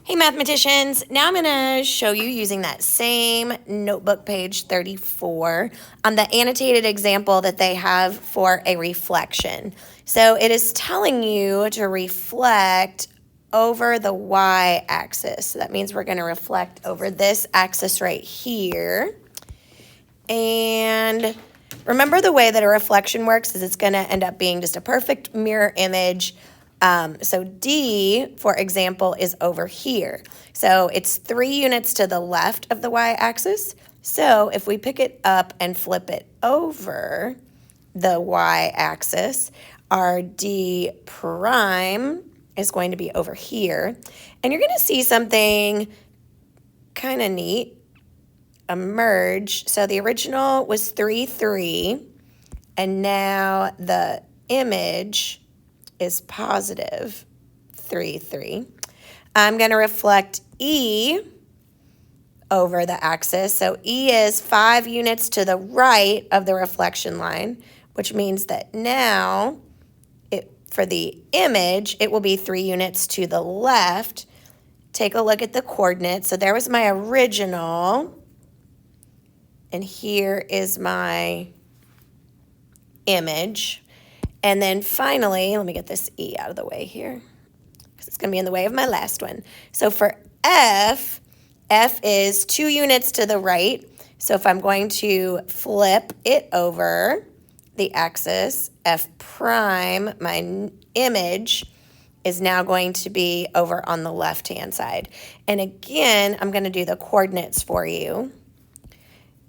Hey mathematicians, now I'm going to show you using that same notebook page 34 on the annotated example that they have for a reflection. So it is telling you to reflect over the y-axis. So that means we're going to reflect over this axis right here. And remember the way that a reflection works is it's going to end up being just a perfect mirror image. So D, for example, is over here. So it's 3 units to the left of the y-axis. So if we pick it up and flip it over the y-axis, our D prime is going to be over here. And you're going to see something kind of neat emerge. So the original was 3, 3, and now the image is positive 3, 3. I'm going to reflect E over the axis. So E is 5 units to the right of the reflection line, which means that now for the image, it will be 3 units to the left. Take a look at the coordinates. So there was my original, and here is my image. And then finally, let me get this E out of the way here because it's going to be in the way of my last one. So for F, F is 2 units to the right. So if I'm going to flip it over the axis, F prime, my image, is now going to be over on the left-hand side. And again, I'm going to do the coordinates for you.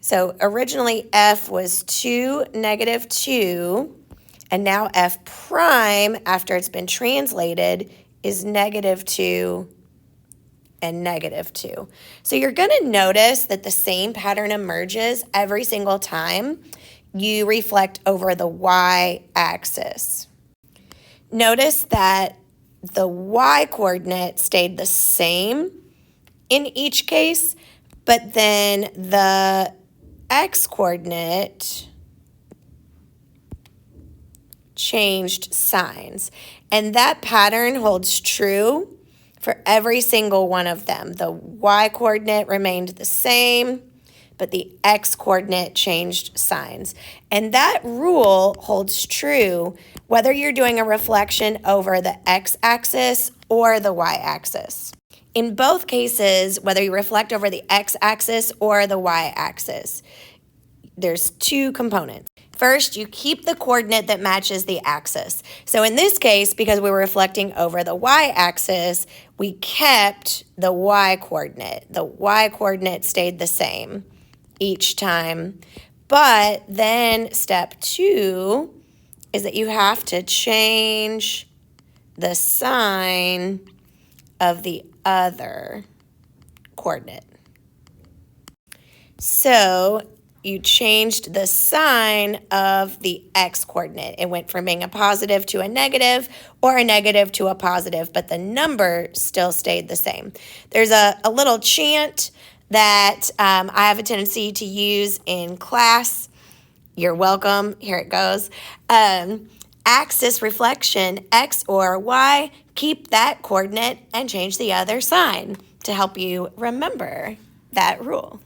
So originally F was 2, negative 2. And now F prime, after it's been translated, is negative 2 and negative 2. So you're going to notice that the same pattern emerges every single time you reflect over the y-axis. Notice that the y-coordinate stayed the same in each case, but then the x-coordinate changed signs. And that pattern holds true for every single one of them. The y-coordinate remained the same, but the x-coordinate changed signs. And that rule holds true whether you're doing a reflection over the x-axis or the y-axis. In both cases, whether you reflect over the x-axis or the y-axis, there's 2 components. First, you keep the coordinate that matches the axis. So in this case, because we were reflecting over the y-axis, we kept the y-coordinate. The y-coordinate stayed the same each time. But then step 2 is that you have to change the sign of the other coordinate. So you changed the sign of the x-coordinate. It went from being a positive to a negative or a negative to a positive, but the number still stayed the same. There's a little chant that I have a tendency to use in class. You're welcome. Here it goes. Axis reflection, x or y, keep that coordinate and change the other sign to help you remember that rule.